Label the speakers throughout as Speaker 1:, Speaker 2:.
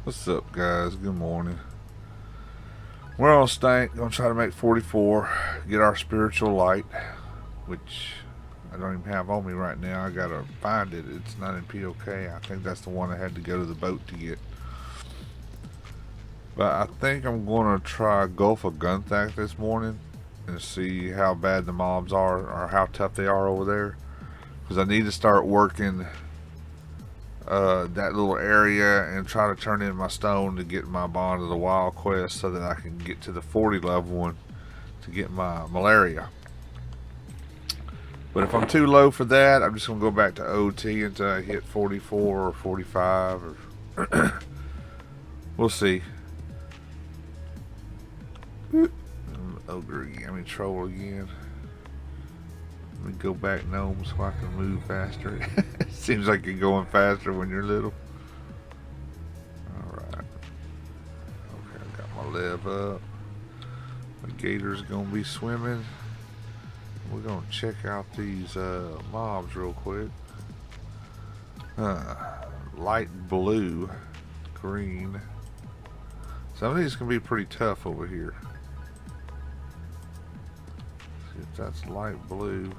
Speaker 1: What's up, guys? Good morning. We're on Stank. Gonna try to make 44. Get our spiritual light, which I don't even have on me right now. I gotta find it. It's not in POK. I think that's the one I had to go to the boat to get. But I think I'm gonna try Gulf of Gunthac this morning and see how bad the mobs are or how tough they are over there. Because I need to start working that little area and try to turn in my stone to get my Bond of the Wild quest so that I can get to the 40 level one to get my Malaria. But if I'm too low for that, I'm just going to go back to OT until I hit 44 or 45 or we'll see. Ogre again, troll again. Let me go back gnome so I can move faster. It seems like you're going faster when you're little. Alright. Okay, I got my lev up. My gator's gonna be swimming. We're gonna check out these mobs real quick. Light blue, green. Some of these can be pretty tough over here. See if that's light blue.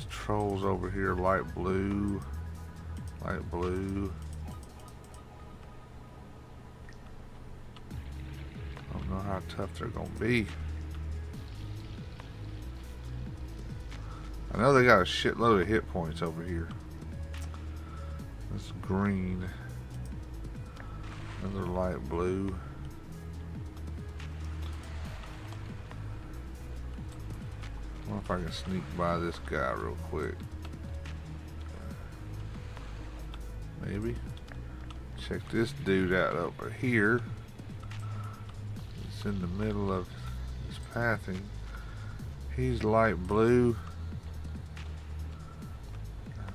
Speaker 1: Trolls over here, light blue, light blue. I don't know how tough they're gonna be. I know they got a shitload of hit points over here. This green, another light blue. I wonder if I can sneak by this guy real quick. Maybe. Check this dude out over here. It's in the middle of this pathing. He's light blue. I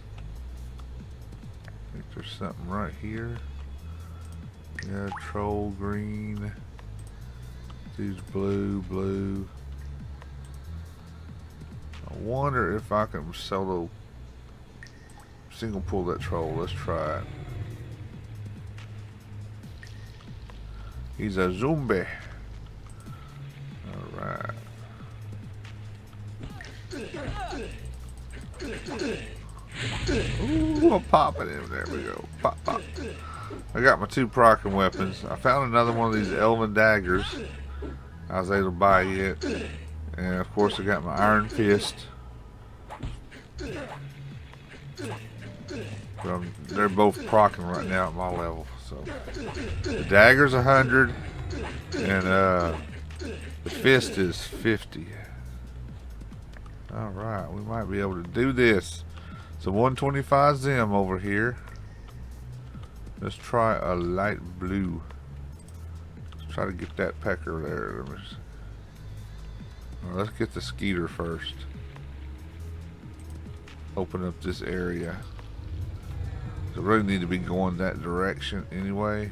Speaker 1: think there's something right here. Yeah, troll green. Dude's blue, blue. I wonder if I can solo single pull that troll. Let's try it. He's a zombie. Alright. Ooh, I'm popping him. There we go. Pop, pop. I got my 2 proccing weapons. I found another one of these elven daggers. I was able to buy it. And of course I got my iron fist. They're both proccing right now at my level. So the dagger's 100 and the fist is 50. Alright, we might be able to do this. So 125 Zim over here. Let's try a light blue. Let's try to get that pecker there. Let's get the skeeter first. Open up this area. So really need to be going that direction anyway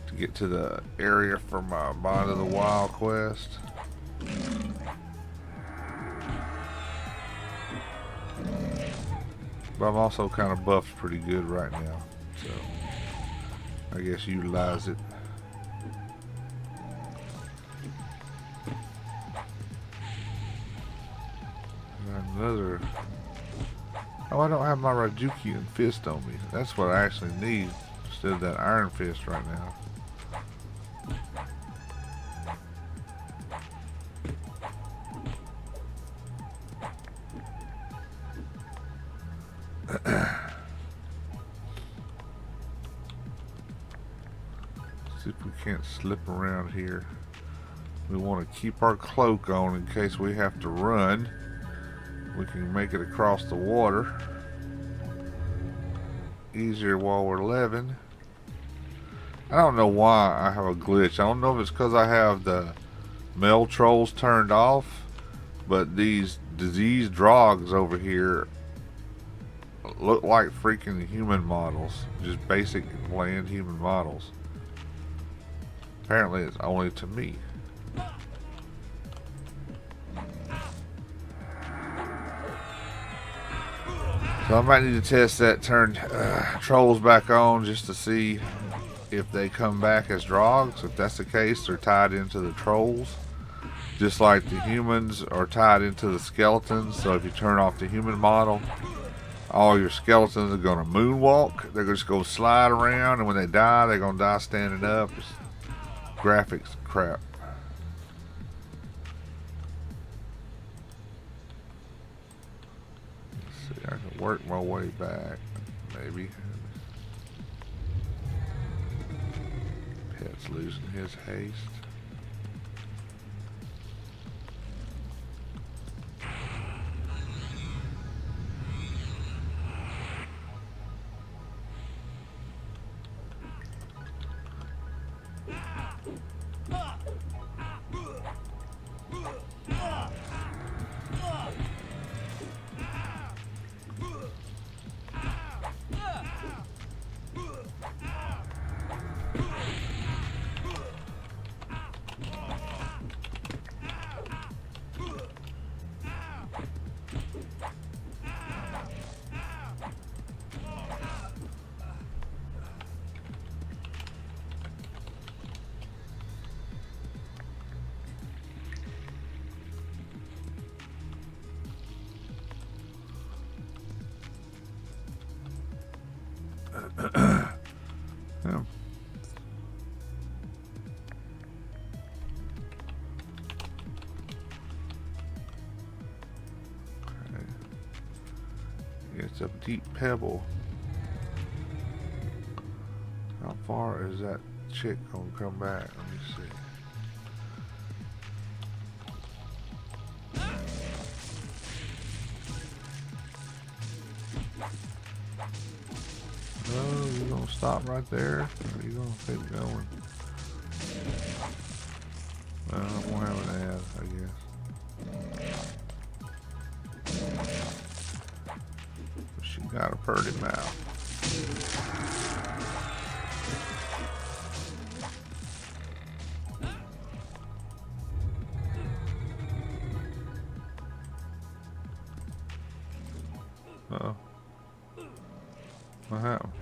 Speaker 1: to get to the area for my Bond of the Wild quest. But I'm also kind of buffed pretty good right now, so I guess utilize it. Another. Oh, I don't have my Rajukian fist on me. That's what I actually need instead of that iron fist right now. See if we can't slip around here. We want to keep our cloak on in case we have to run. We can make it across the water easier while we're living. I don't know why I have a glitch. I don't know if it's because I have the male trolls turned off, but these diseased drogs over here look like freaking human models, just basic bland human models. Apparently it's only to me. So I might need to test that, turn trolls back on just to see if they come back as drogs. If that's the case, they're tied into the trolls. Just like the humans are tied into the skeletons. So if you turn off the human model, all your skeletons are going to moonwalk. They're just going to slide around, and when they die, they're going to die standing up. It's graphics crap. Let's see, I can work my way back, maybe. Pet's losing his haste. Yeah. Okay. It's a deep pebble. How far is that chick gonna come back? Let me see. Oh, you gonna stop right there? Or are you gonna keep going? Well, I'm gonna have an ad, I guess. She got a pretty mouth. Uh-oh. What happened?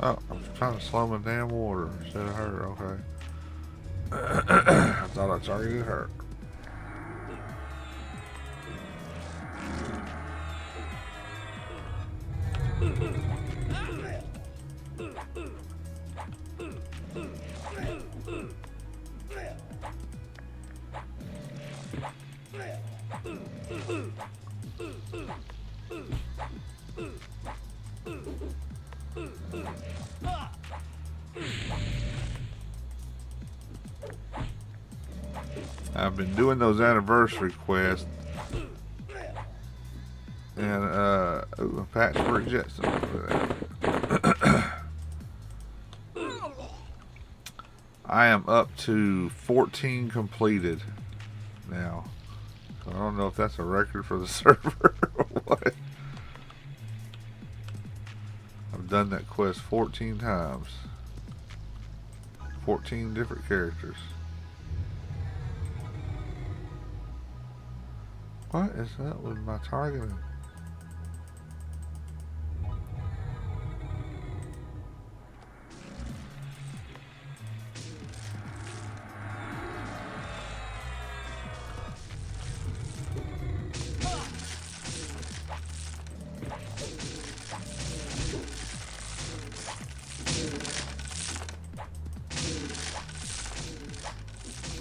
Speaker 1: Oh, I was trying to slow my damn water instead of her, okay. I thought I targeted her. I've been doing those anniversary quests, and ooh, a patch for Jetson. I am up to 14 completed now. So I don't know if that's a record for the server or what. I've done that quest 14 times. 14 different characters. What is that with my targeting?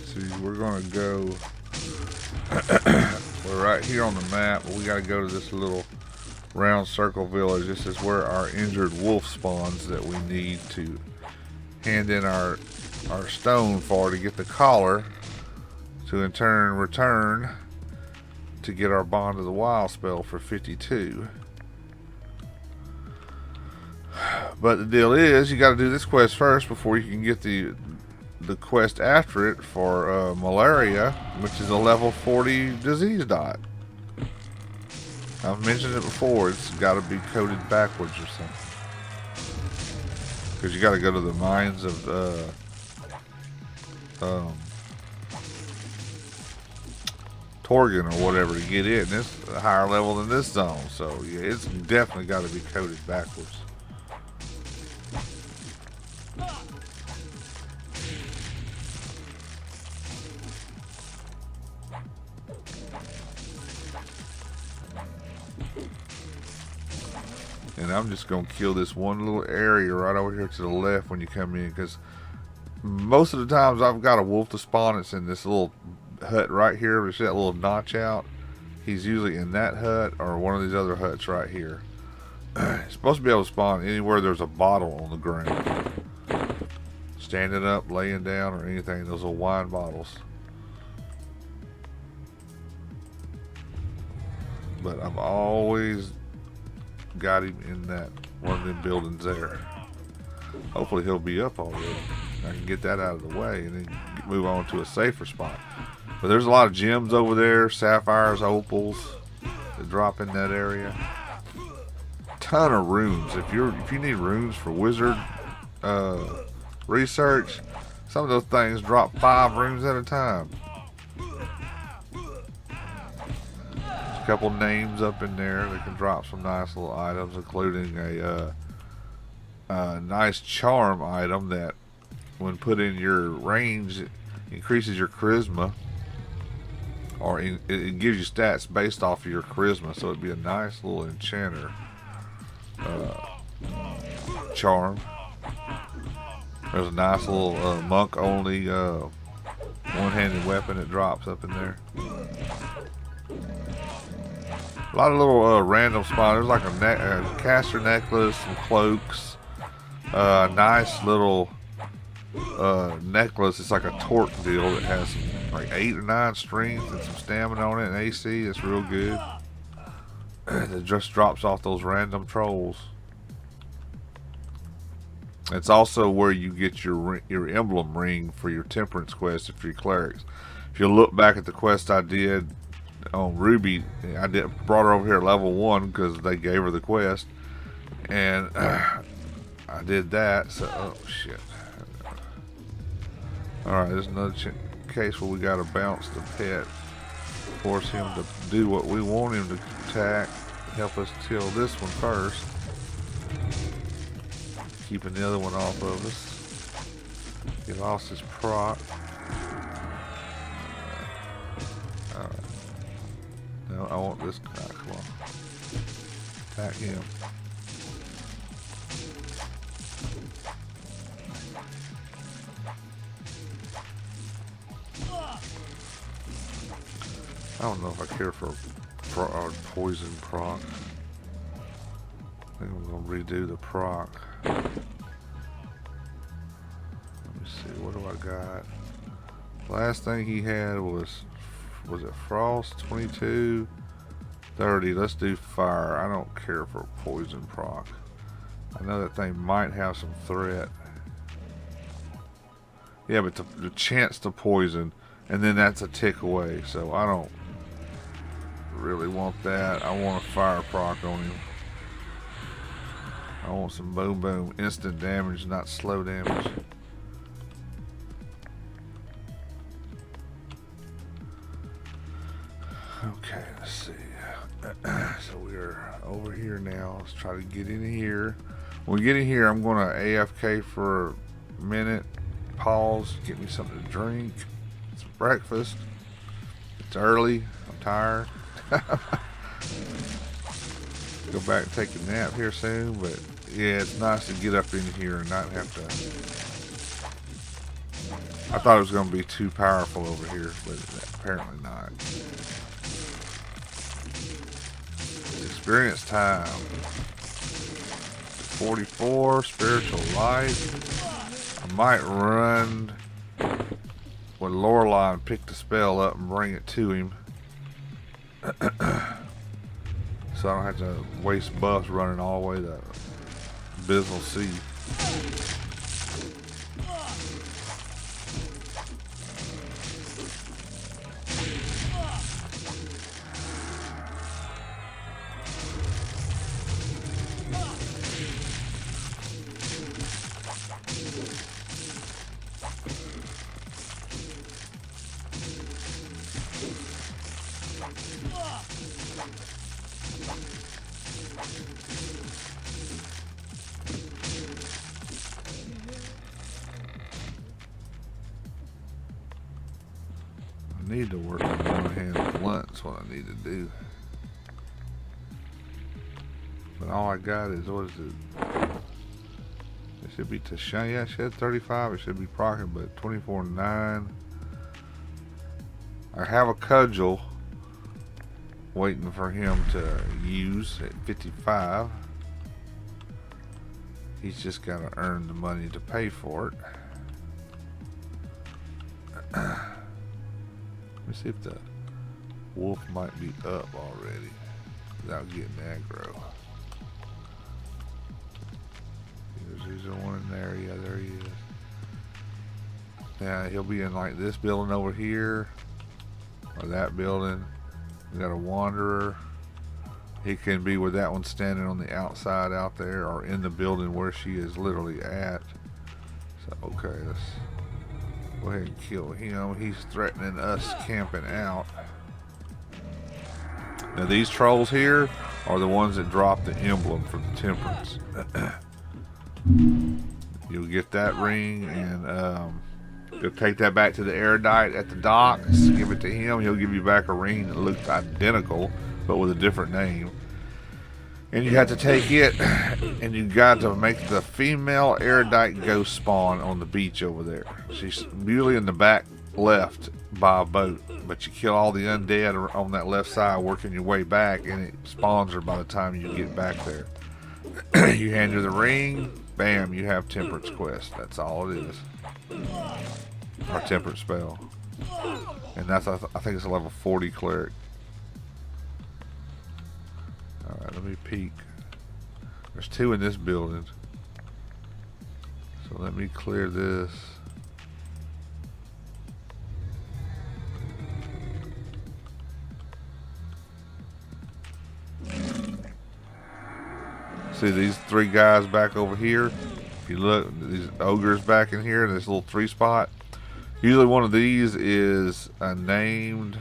Speaker 1: See, we're gonna go. We're right here on the map, but we gotta go to this little round circle village. This is where our injured wolf spawns that we need to hand in our stone for to get the collar, to in turn return to get our Bond of the Wild spell for 52. But the deal is, you got to do this quest first before you can get the quest after it for malaria, which is a level 40 disease dot. I've mentioned it before. It's got to be coded backwards or something, because you got to go to the mines of Torgan or whatever to get in. It's a higher level than this zone, so yeah, it's definitely got to be coded backwards. And I'm just gonna kill this one little area right over here to the left when you come in, because most of the times I've got a wolf to spawn. It's in this little hut right here. We see that little notch out. He's usually in that hut or one of these other huts right here. He's supposed to be able to spawn anywhere there's a bottle on the ground. Standing up, laying down, or anything. Those little wine bottles. But I've always got him in that one of them buildings there. Hopefully he'll be up already. I can get that out of the way and then move on to a safer spot. But there's a lot of gems over there, sapphires, opals that drop in that area. Ton of runes. If you need runes for wizard research, some of those things drop 5 runes at a time. A couple names up in there that can drop some nice little items, including a nice charm item that, when put in your range, increases your charisma, or it gives you stats based off of your charisma. So it'd be a nice little enchanter charm. There's a nice little monk only one-handed weapon that drops up in there. A lot of little random spawns. There's like a caster necklace, some cloaks, a nice little necklace. It's like a torque deal that has some, like 8 or 9 strength and some stamina on it and AC. It's real good. It just drops off those random trolls. It's also where you get your emblem ring for your temperance quest if you're clerics. If you look back at the quest I did on Ruby, brought her over here at level 1 because they gave her the quest, and I did that. So oh shit! All right, there's another case where we got to bounce the pet, force him to do what we want him to attack, help us kill this one first, keeping the other one off of us. He lost his proc. Alright. No, I want this guy. Come on. Attack him. I don't know if I care for poison proc. I think I'm going to redo the proc. Let me see, what do I got? Last thing he had was it frost? 22, 30. Let's do fire. I don't care for poison proc. I know that thing might have some threat. Yeah, but the chance to poison, and then that's a tick away, so I don't really want that. I want a fire proc on him. I want some boom boom, instant damage, not slow damage. Okay, let's see. So we're over here now. Let's try to get in here. When we get in here, I'm going to AFK for a minute. Pause, get me something to drink, some breakfast. It's early. I'm tired. Go back and take a nap here soon, but yeah, it's nice to get up in here and not have to. I thought it was going to be too powerful over here, but apparently not. It's experience time. 44 spiritual life. I might run with Lorelei and pick the spell up and bring it to him. So I don't have to waste buffs running all the way to Abysmal Sea. I need to work on one-handed blunts. What I need to do. But all I got is, what is it? It should be to shine. Yeah, it should 35. It should be proccing, but 24.9. I have a cudgel waiting for him to use at 55. He's just got to earn the money to pay for it. Let me see if the wolf might be up already without getting aggro. There's one in there. Yeah, there he is. Yeah, he'll be in like this building over here, or that building. We got a wanderer. He can be with that one standing on the outside out there, or in the building where she is literally at. So okay, let's go ahead and kill him. He's threatening us camping out. Now these trolls here are the ones that drop the emblem for the temperance. You'll get that ring, and you'll take that back to the erudite at the docks, give it to him. He'll give you back a ring that looks identical but with a different name, and you have to take it and you got to make the female erudite ghost spawn on the beach over there. She's usually in the back left by a boat, but you kill all the undead on that left side working your way back, and it spawns her by the time you get back there. You hand her the ring, bam, you have temperance quest. That's all it is. Or temperance spell. And that's, I think it's a level 40 cleric. Alright, let me peek. There's two in this building. So let me clear this. See these three guys back over here? If you look, these ogres back in here in this little 3 spot. Usually one of these is named,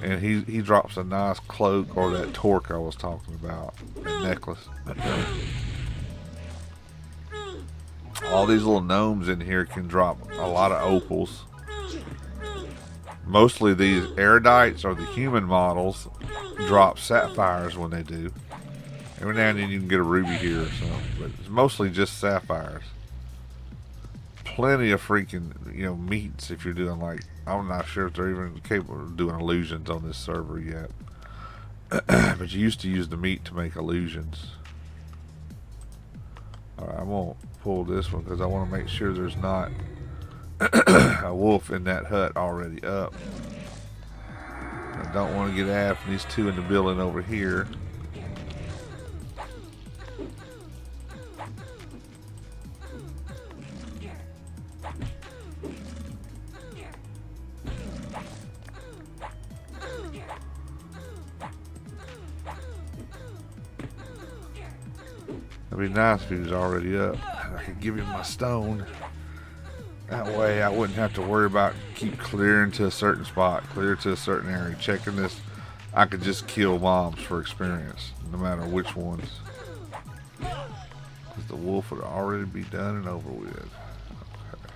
Speaker 1: and he drops a nice cloak or that torque I was talking about, that necklace. All these little gnomes in here can drop a lot of opals. Mostly these erudites or the human models drop sapphires when they do. Every now and then you can get a ruby here or something, but it's mostly just sapphires. Plenty of freaking, meats if you're doing like, I'm not sure if they're even capable of doing illusions on this server yet. But you used to use the meat to make illusions. Alright, I'm going to pull this one because I want to make sure there's not a wolf in that hut already up. I don't want to get ad from these two in the building over here. It'd be nice if he was already up. I could give him my stone. That way I wouldn't have to worry about keep clearing to a certain spot, clear to a certain area, checking this. I could just kill mobs for experience, no matter which ones. Because the wolf would already be done and over with. Okay.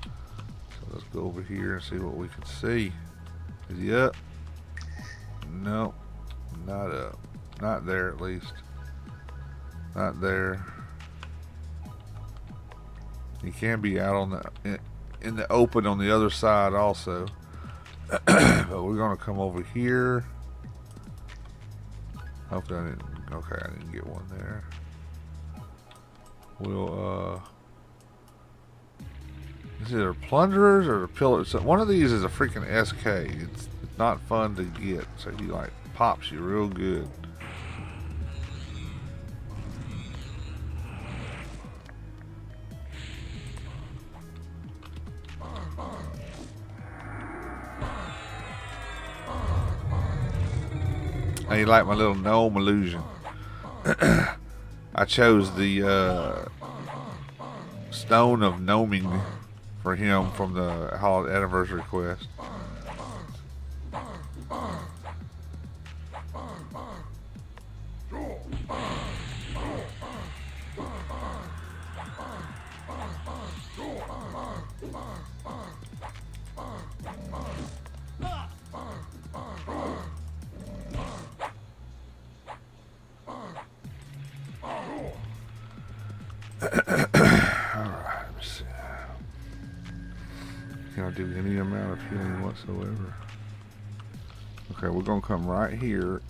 Speaker 1: So let's go over here and see what we can see. Is he up? No, not up. Not there at least. Not there. He can be out on the in the open on the other side also. But we're gonna come over here. Hopefully I didn't. Okay, I didn't get one there. We'll is it a plunderers or a pillars? One of these is a freaking SK. It's not fun to get, so he like pops you real good. How you like my little gnome illusion? I chose the Stone of Gnoming for him from the Holiday Anniversary quest. not do any amount of healing whatsoever. Okay, we're gonna come right here.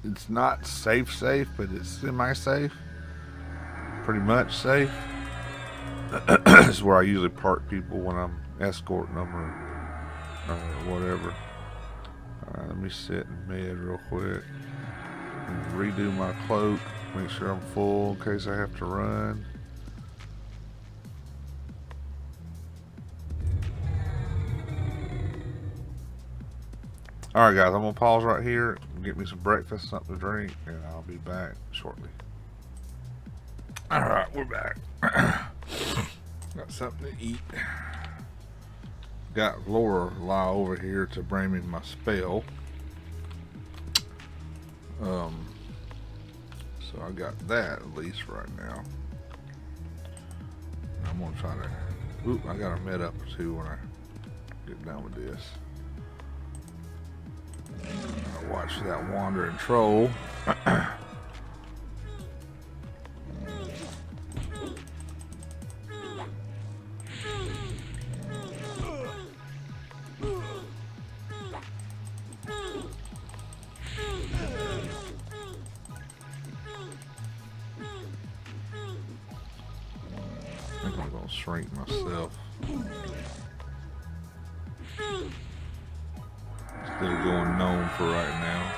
Speaker 1: It's not safe, but it's semi-safe. Pretty much safe. This is where I usually park people when I'm escorting them or whatever. Alright, let me sit in bed real quick and redo my cloak. Make sure I'm full in case I have to run. Alright guys, I'm gonna pause right here, get me some breakfast, something to drink, and I'll be back shortly. Alright, we're back. Got something to eat. Got Laura lie over here to bring me my spell. So I got that at least right now. I'm gonna try to. Oop, I got a med up or two when I get done with this. I'll watch that wandering troll. I think I'm gonna shrink myself. Instead of going gnome for right now.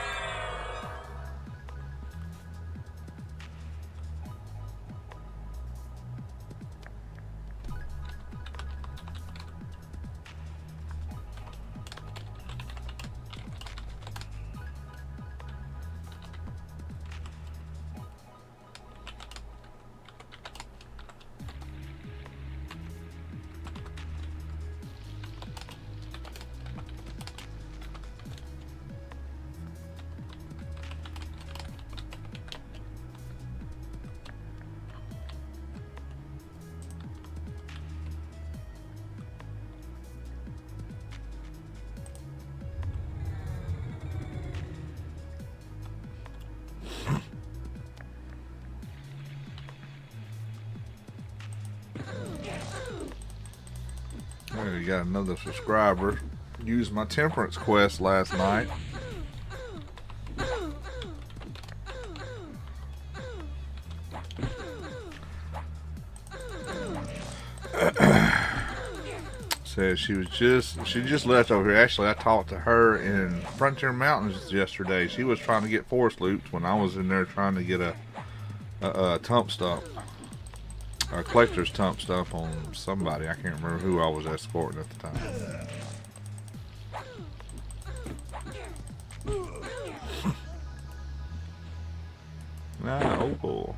Speaker 1: There, you got another subscriber. Used my temperance quest last night. Says she just left over here. Actually, I talked to her in Frontier Mountains yesterday. She was trying to get forest loops when I was in there trying to get a tump stump. A collector's tump stump on somebody. I can't remember who I was escorting at the time. Oh boy.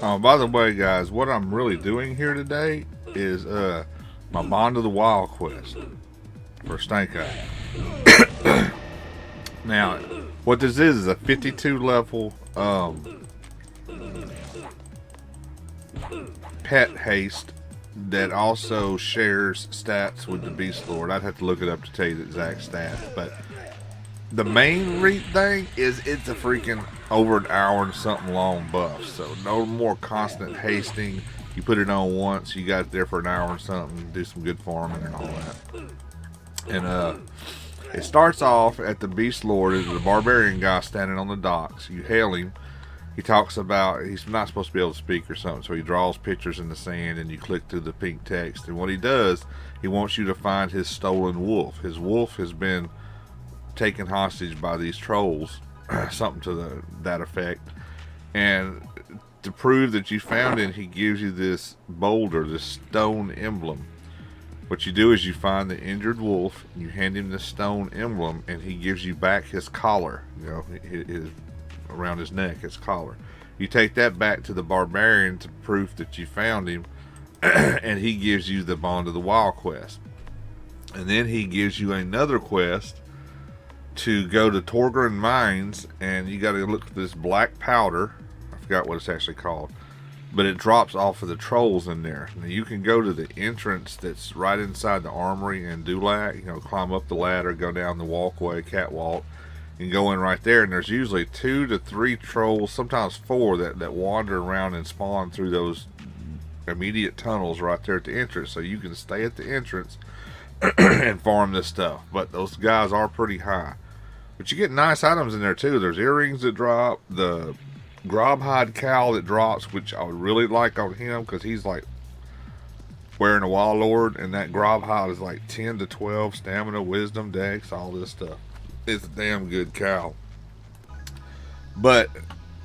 Speaker 1: Oh, by the way, guys, what I'm really doing here today is my Bond of the Wild quest for Stankeye. Now, what this is a 52 level pet haste that also shares stats with the Beast Lord. I'd have to look it up to tell you the exact stats, but the main thing is it's a freaking over an hour and something long buff. So no more constant hasting. You put it on once, you got it there for an hour and something, do some good farming and all that. And it starts off at the Beast Lord as the barbarian guy standing on the docks. You hail him. He talks about he's not supposed to be able to speak or something, so he draws pictures in the sand and you click through the pink text. And what he does, he wants you to find his stolen wolf. His wolf has been taken hostage by these trolls, something to that effect, and to prove that you found it, he gives you this boulder, this stone emblem, What you do is you find the injured wolf, you hand him the stone emblem, and he gives you back his collar, you know, his around his neck, his collar. You take that back to the barbarian to proof that you found him, and he gives you the Bond of the Wild quest. And then he gives you another quest to go to Torgren Mines, and you got to look for this black powder. I forgot what it's actually called, but it drops off of the trolls in there. Now you can go to the entrance that's right inside the armory and Dulac. You know, climb up the ladder, go down the walkway, catwalk, and go in right there. And there's usually 2 to 3 trolls, sometimes 4, that wander around and spawn through those immediate tunnels right there at the entrance. So you can stay at the entrance and farm this stuff. But those guys are pretty high. But you get nice items in there too. There's earrings that drop, the Grobhide cowl that drops, which I would really like on him because he's like wearing a Wild Lord, and that Grobhide is like 10 to 12 stamina, wisdom, dex, all this stuff. It's a damn good cowl. But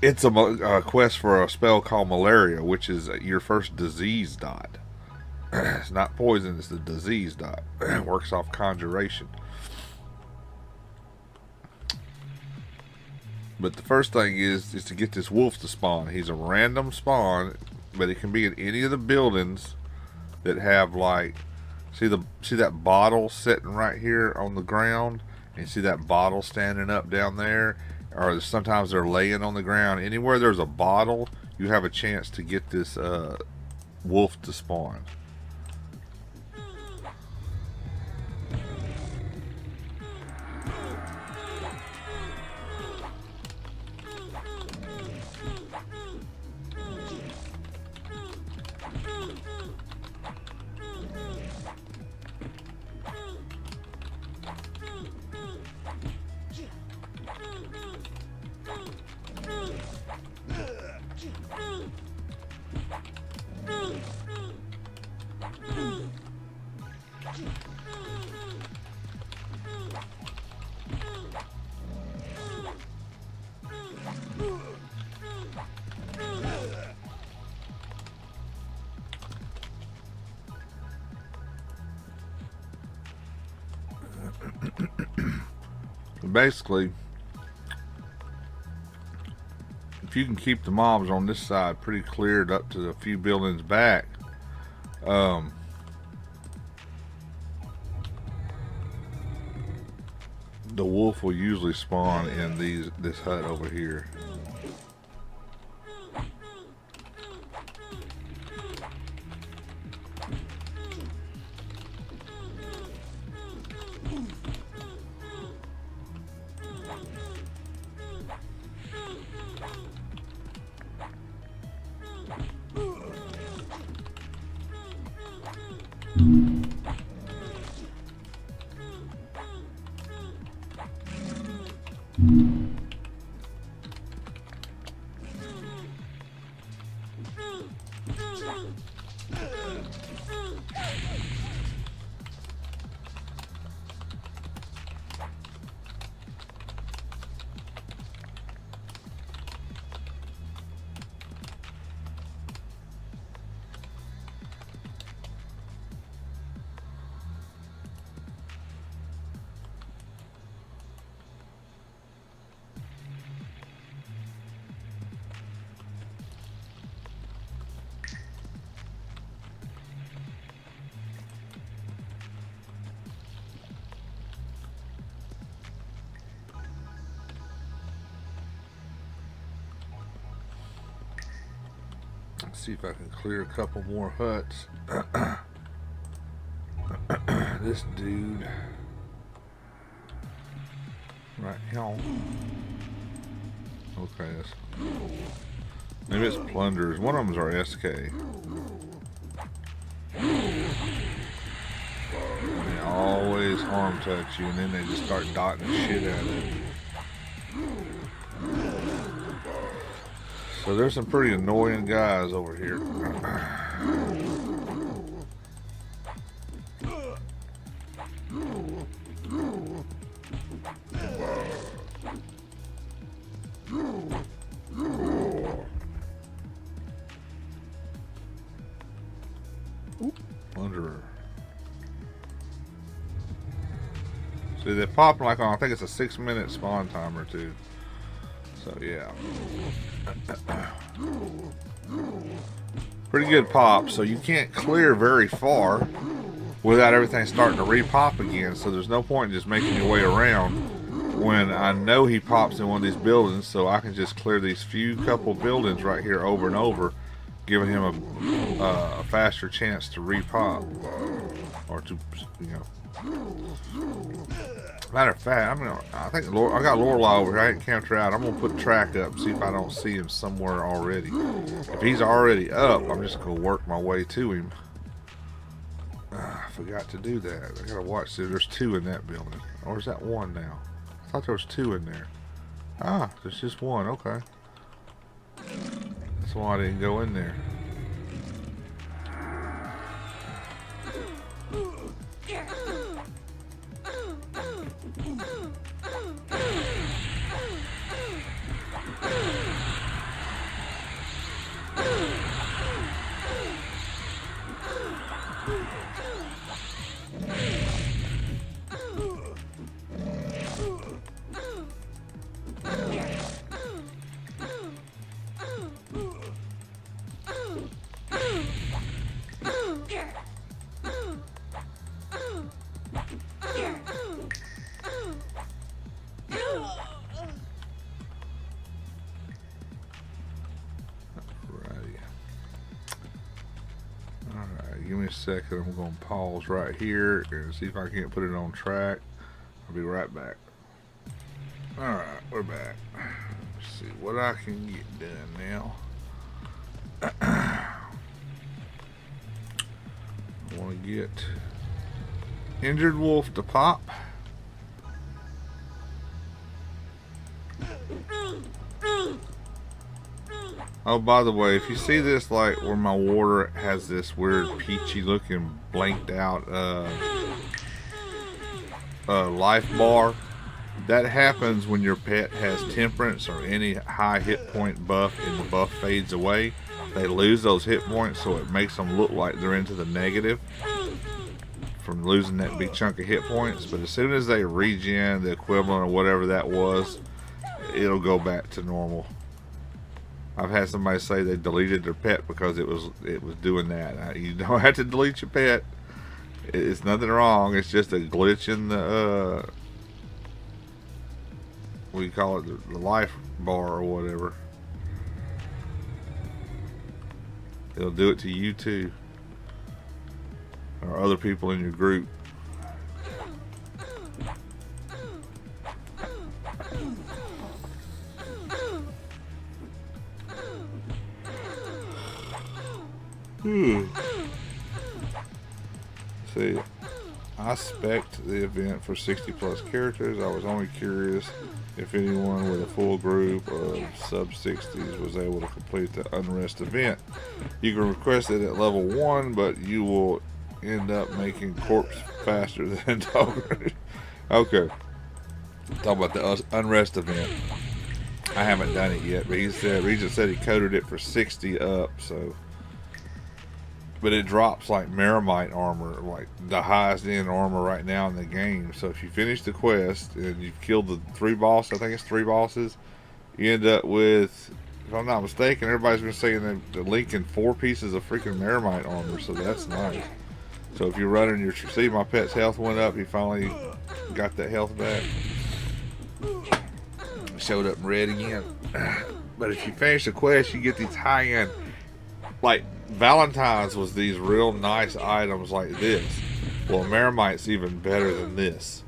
Speaker 1: it's a quest for a spell called Malaria, which is your first disease dot. It's not poison, it's the disease dot. It works off conjuration. But the first thing is to get this wolf to spawn. He's a random spawn, but it can be in any of the buildings that have, like, see that bottle sitting right here on the ground, and see that bottle standing up down there, or sometimes they're laying on the ground. Anywhere there's a bottle, you have a chance to get this wolf to spawn. Basically, if you can keep the mobs on this side pretty cleared up to a few buildings back, the wolf will usually spawn in this hut over here. Let's see if I can clear a couple more huts. This dude right here. Okay, maybe it's plunderers. One of them's our SK. They always harm touch you, and then they just start dotting the shit out of it. So there's some pretty annoying guys over here. Wanderer. They pop like on, I think it's a 6-minute spawn timer too. So yeah. Pretty good pop, so you can't clear very far without everything starting to re-pop again, so there's no point in just making your way around when I know he pops in one of these buildings, so I can just clear these few couple buildings right here over and over, giving him a faster chance to re-pop, or to, you know. Matter of fact, I think I got Lorelei over here. I ain't camped her out. I'm gonna put track up and see if I don't see him somewhere already. If he's already up, I'm just gonna work my way to him. I forgot to do that. I gotta watch. See, there's 2 in that building, or is that 1 now? I thought there was 2 in there. Ah, there's just 1. Okay, that's why I didn't go in there. Give me a second. I'm going to pause right here and see if I can't put it on track. I'll be right back. Alright, we're back. Let's see what I can get done now. I want to get Injured Wolf to pop. Oh, by the way, if you see this, like where my water has this weird peachy looking blanked out life bar, that happens when your pet has temperance or any high hit point buff and the buff fades away. They lose those hit points, so it makes them look like they're into the negative from losing that big chunk of hit points. But as soon as they regen the equivalent of whatever that was, it'll go back to normal. I've had somebody say they deleted their pet because it was doing that. You don't have to delete your pet. It's nothing wrong. It's just a glitch in the what do you call it, the life bar or whatever. It'll do it to you too, or other people in your group. See, I spec'd the event for 60+ characters. I was only curious if anyone with a full group of sub-60s was able to complete the Unrest event. You can request it at level 1, but you will end up making corpse faster than dog. Okay. Talk about the Unrest event. I haven't done it yet, but Regent said he coded it for 60 up, so. But it drops like Meramite armor, like the highest end armor right now in the game. So if you finish the quest and you've killed the 3 bosses, I think it's 3 bosses, you end up with, if I'm not mistaken, everybody's been saying that they're linking 4 pieces of freaking Meramite armor, so that's nice. So if you're running your, see my pet's health went up, he finally got that health back. Showed up red again. But if you finish the quest, you get these high-end, like Valentine's was these real nice items like this. Well, Meramite's even better than this.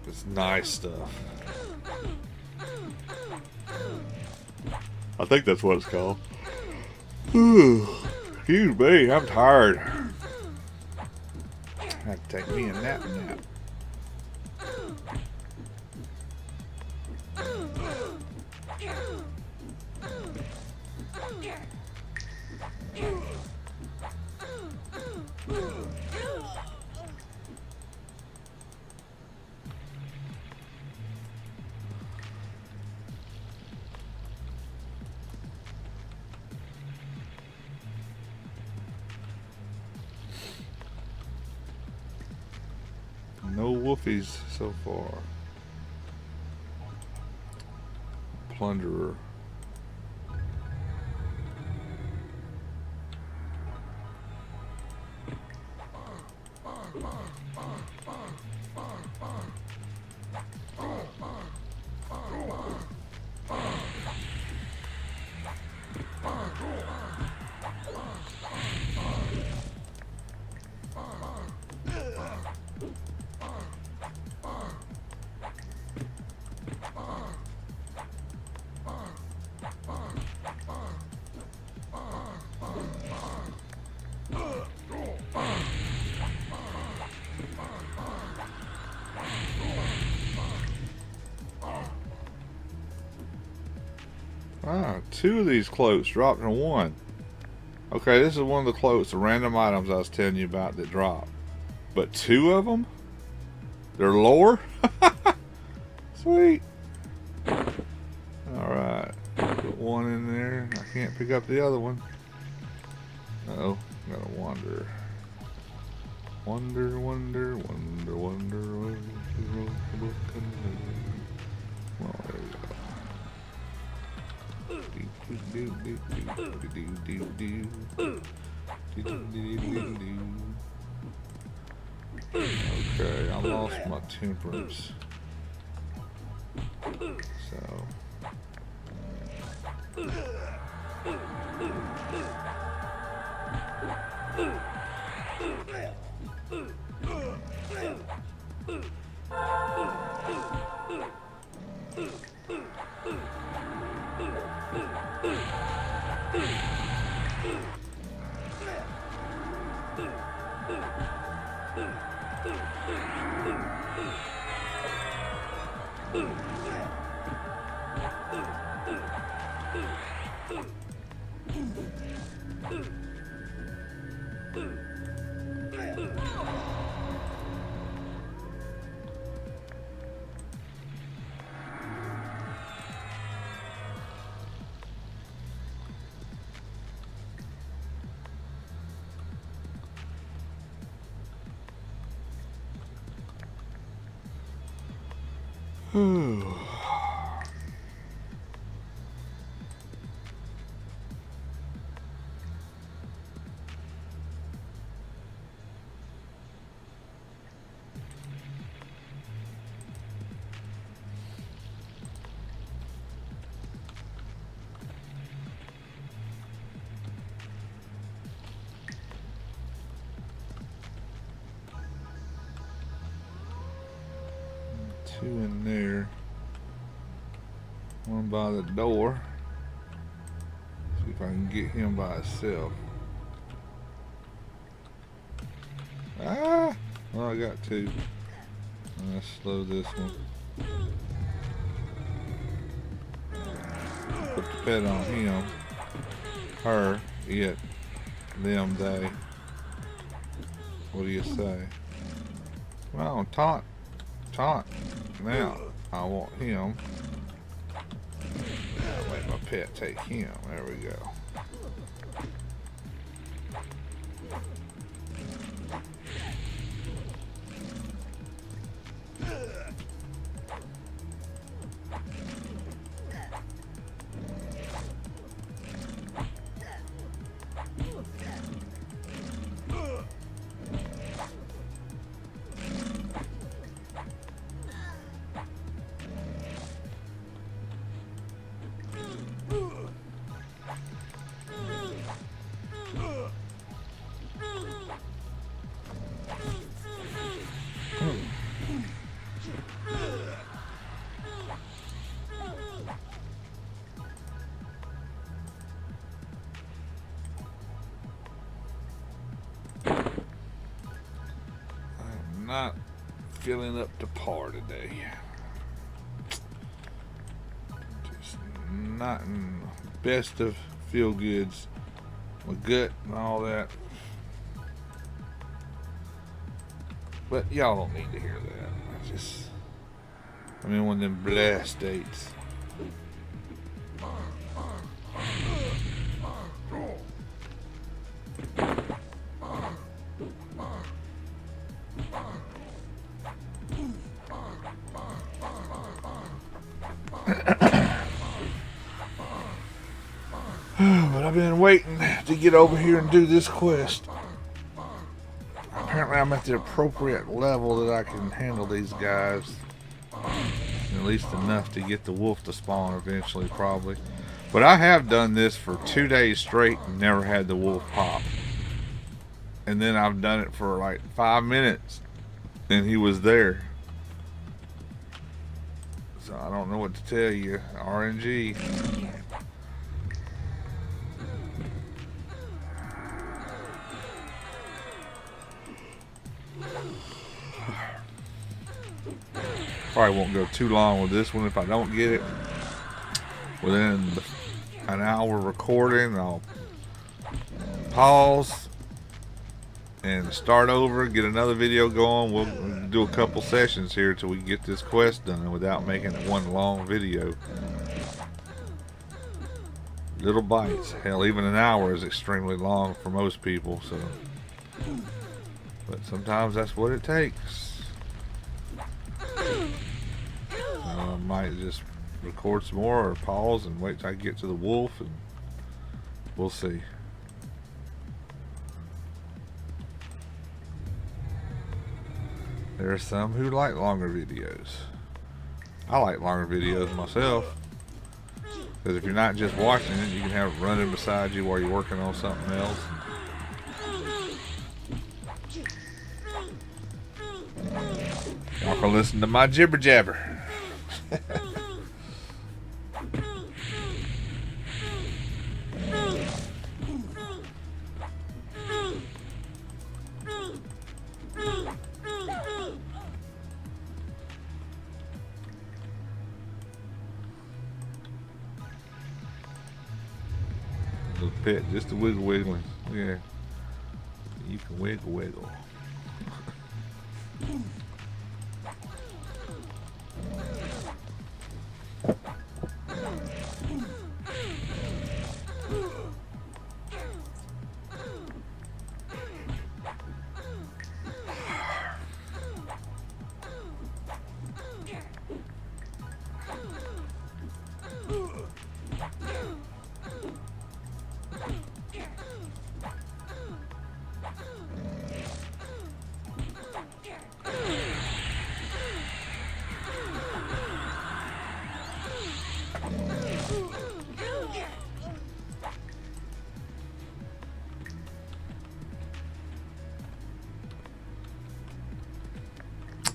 Speaker 1: It's nice stuff. I think that's what it's called. Excuse me, I'm tired. I have to take me a nap. wolfies so far. Plunderer. Ah, 2 of these cloaks dropped in 1. Okay, this is one of the cloaks, the random items I was telling you about that drop. But 2 of them? They're lore? Sweet. Alright. Put 1 in there. I can't pick up the other one. Uh-oh. Gotta wander. Wonder, wonder, wonder, wonder, wonder. Well, there we go. Okay, I lost my temperance. So two in there. One by the door. See if I can get him by himself. Ah! Well, I got 2. Let's slow this one. Put the pet on him. Her. It. Them. They. What do you say? Well, taunt. Taunt. Now, I want him. I'll let my pet take him. There we go. Not feeling up to par today. Just not in the best of feel goods. My gut and all that. But y'all don't need to hear that. I'm in one of them blast states. But I've been waiting to get over here and do this quest. Apparently I'm at the appropriate level that I can handle these guys. At least enough to get the wolf to spawn eventually, probably. But I have done this for 2 days straight and never had the wolf pop. And then I've done it for like 5 minutes and he was there. So I don't know what to tell you. RNG. Probably won't go too long with this one if I don't get it. Within an hour recording, I'll pause and start over, get another video going. We'll do a couple sessions here till we get this quest done without making it one long video. Little bites. Hell, even an hour is extremely long for most people, so. But sometimes that's what it takes. I might just record some more or pause and wait till I get to the wolf, and we'll see. There are some who like longer videos. I like longer videos myself, because if you're not just watching it, you can have it running beside you while you're working on something else. Y'all can listen to my jibber jabber. Little pet, just a wiggle wiggling. Yeah, you can wiggle wiggle.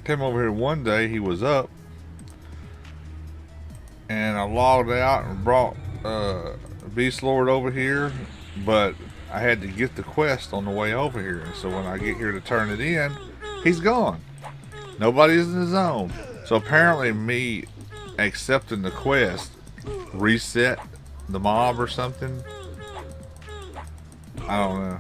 Speaker 1: Came over here one day, he was up, and I logged out and brought Beast Lord over here, but I had to get the quest on the way over here, and so when I get here to turn it in, he's gone. Nobody's in the zone. So apparently me accepting the quest reset the mob or something. I don't know.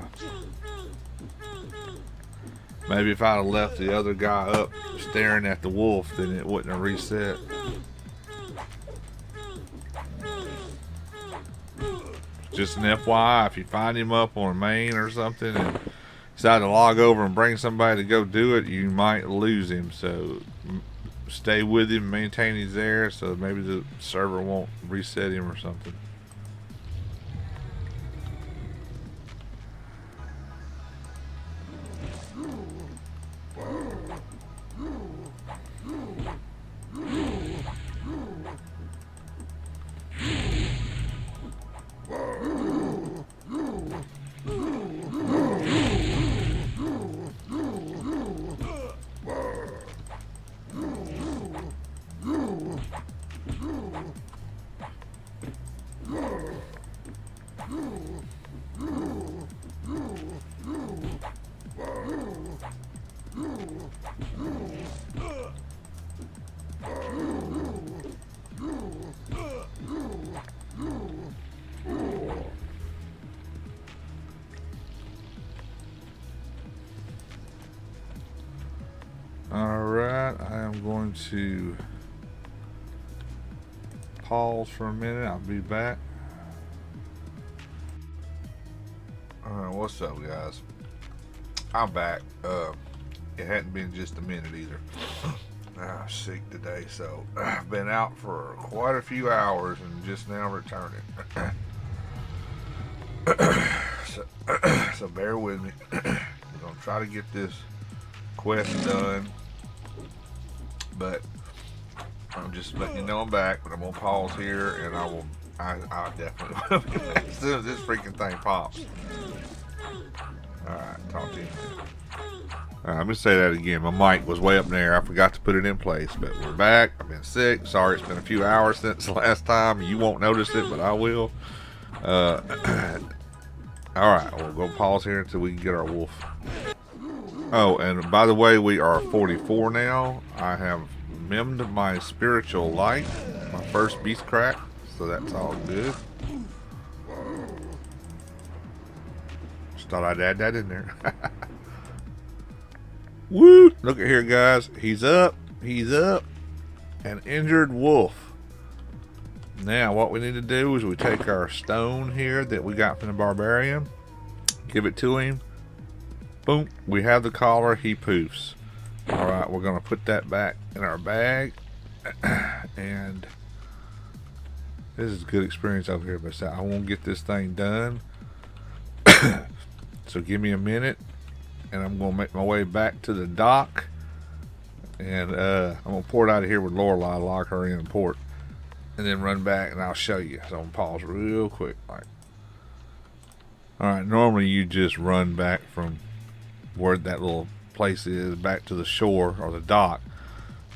Speaker 1: Maybe if I'd have left the other guy up staring at the wolf, then it wouldn't have reset. Just an FYI, if you find him up on a main or something and decide to log over and bring somebody to go do it, you might lose him. So stay with him, maintain he's there, so maybe the server won't reset him or something. Alright, I am going to pause for a minute. I'll be back. Alright, what's up, guys? I'm back. It hadn't been just a minute either. I'm sick today, so I've been out for quite a few hours and just now returning. so, so bear with me. We're gonna try to get this quest done, but I'm just letting you know I'm back. But I'm gonna pause here, and I definitely will be back as soon as this freaking thing pops. All right, talk to you. All right, let me say that again. My mic was way up there. I forgot to put it in place, but we're back. I've been sick. Sorry, it's been a few hours since the last time. You won't notice it, but I will. All right, we'll go pause here until we can get our wolf. Oh, and by the way, we are 44 now. I have mimmed my spiritual light, my first beast crack, so that's all good. Just thought I'd add that in there. Woo! Look at here, guys. He's up. He's up. An injured wolf. Now, what we need to do is we take our stone here that we got from the barbarian, give it to him. Boom. We have the collar. He poofs. Alright, we're going to put that back in our bag. And this is a good experience over here, but I won't get this thing done. So give me a minute, and I'm going to make my way back to the dock. And I'm going to port out of here with Lorelei, lock her in port, and then run back, and I'll show you. So I'm going to pause real quick. Alright, normally you just run back from where that little place is back to the shore or the dock.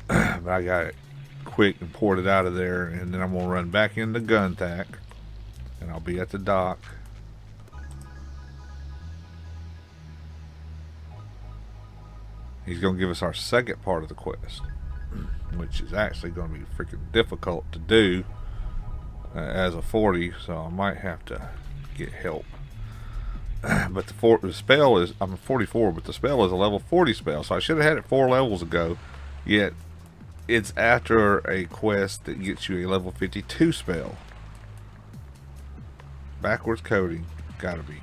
Speaker 1: But I got it quick and ported out of there, and then I'm going to run back into Guntack, and I'll be at the dock. He's going to give us our second part of the quest, which is actually going to be freaking difficult to do as a 40, so I might have to get help. But the spell is, I'm 44, but the spell is a level 40 spell, so I should have had it 4 levels ago, yet it's after a quest that gets you a level 52 spell. Backwards coding, gotta be.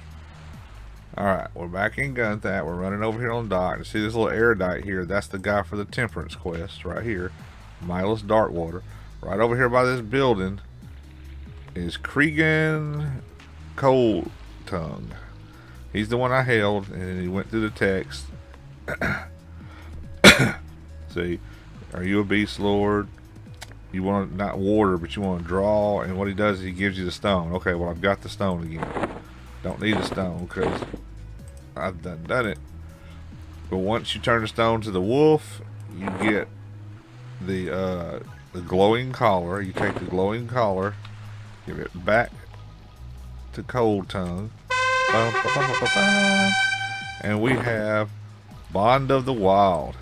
Speaker 1: Alright, we're back in Gunthat. We're running over here on the dock. You see this little erudite here? That's the guy for the Temperance quest right here. Milas Darkwater. Right over here by this building is Cregan Cold Tongue. He's the one I held, and he went through the text. See, are you a beast lord? You want not water, but you want to draw, and what he does is he gives you the stone. Okay, well, I've got the stone again. Don't need a stone because I've done it. But once you turn the stone to the wolf, you get the glowing collar. You take the glowing collar, give it back to Cold Tongue, and we have Bond of the Wild.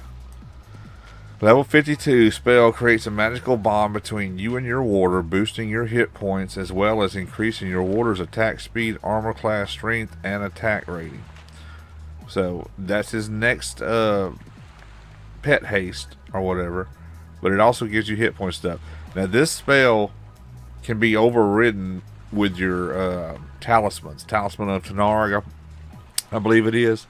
Speaker 1: Level 52 spell creates a magical bond between you and your warder, boosting your hit points as well as increasing your warder's attack speed, armor class, strength, and attack rating. So that's his next pet haste or whatever, but it also gives you hit point stuff. Now this spell can be overridden with your talismans. Talisman of Tanarg, I believe it is.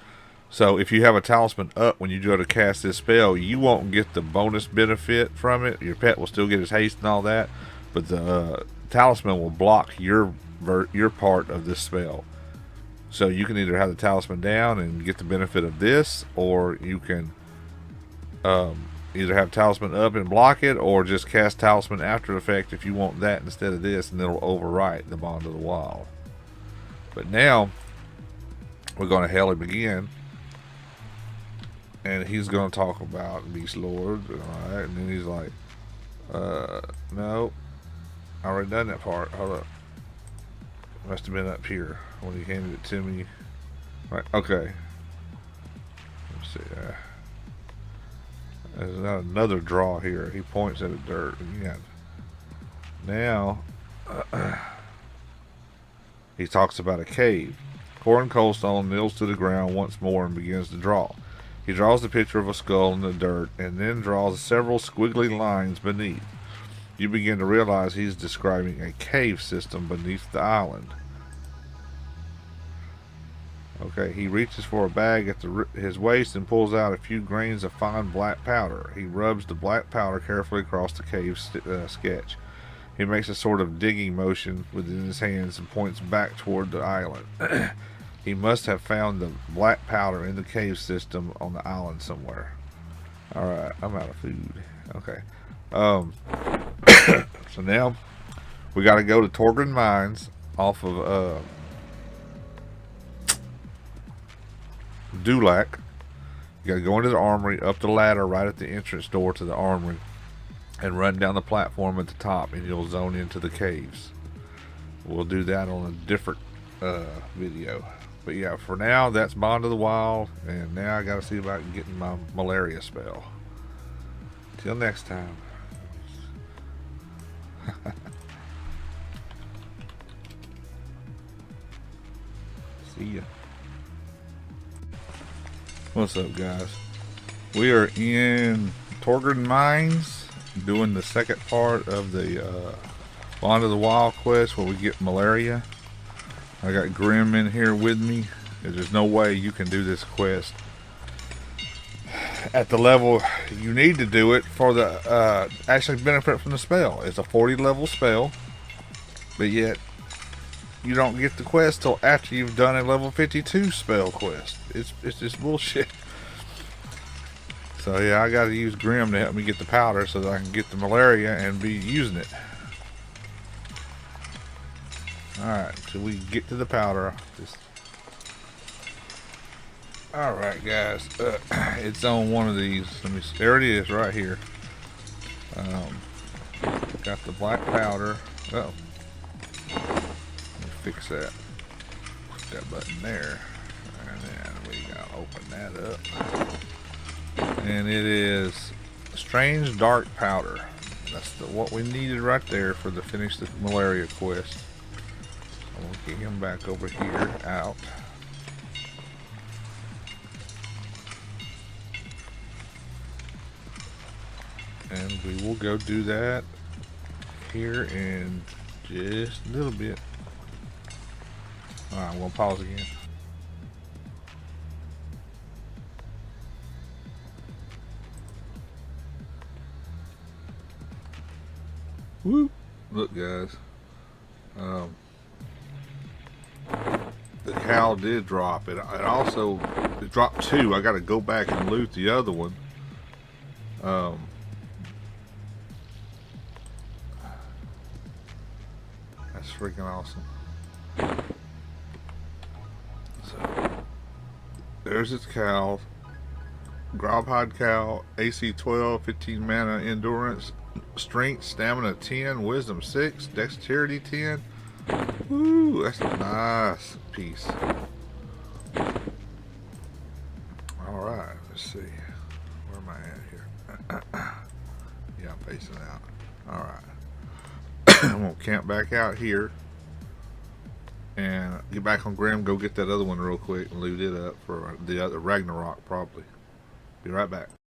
Speaker 1: So if you have a talisman up when you go to cast this spell, you won't get the bonus benefit from it. Your pet will still get his haste and all that, but the talisman will block your part of this spell. So you can either have the talisman down and get the benefit of this, or you can either have talisman up and block it, or just cast talisman after effect if you want that instead of this, and it'll overwrite the Bond of the Wild. But now we're going to hell him again. And he's going to talk about Beast Lord, alright, and then he's like, no, I already done that part, hold up, must have been up here when he handed it to me, right, okay, let's see, there's another draw here, he points at the dirt again, now, he talks about a cave. Corin Coldstone kneels to the ground once more and begins to draw. He draws the picture of a skull in the dirt and then draws several squiggly lines beneath. You begin to realize he's describing a cave system beneath the island. Okay, he reaches for a bag at his waist and pulls out a few grains of fine black powder. He rubs the black powder carefully across the cave sketch. He makes a sort of digging motion within his hands and points back toward the island. He must have found the black powder in the cave system on the island somewhere. Alright, I'm out of food. Okay. So now we gotta go to Torgren Mines off of Dulac. You gotta go into the armory, up the ladder right at the entrance door to the armory, and run down the platform at the top, and you'll zone into the caves. We'll do that on a different video. But yeah, for now, that's Bond of the Wild, and now I gotta see if I can get my malaria spell. Till next time. See ya. What's up, guys? We are in Torgren Mines doing the second part of the Bond of the Wild quest where we get malaria. I got Grim in here with me. There's no way you can do this quest at the level you need to do it for the actually benefit from the spell. It's a 40 level spell, but yet you don't get the quest till after you've done a level 52 spell quest. It's just bullshit. So yeah, I gotta use Grim to help me get the powder so that I can get the malaria and be using it. Alright, so we get to the powder. Alright, guys, it's on one of these. Let me see. There it is, right here. Got the black powder. Oh, let me fix that. Put that button there, and then we gotta open that up. And it is strange dark powder. That's what we needed right there for the finish the malaria quest. I'm gonna get him back over here out. And we will go do that here in just a little bit. Alright, we'll pause again. Woo! Look, guys. The cow did drop. It also dropped 2. I got to go back and loot the other one. That's freaking awesome. So there's its cow. Grobhide cow, AC 12, 15 mana, endurance, strength, stamina 10, wisdom 6, dexterity 10. Woo, that's a nice piece. Alright, let's see. Where am I at here? Yeah, I'm facing out. Alright. I'm gonna camp back out here and get back on Grim, go get that other one real quick and loot it up for the other Ragnarok probably. Be right back.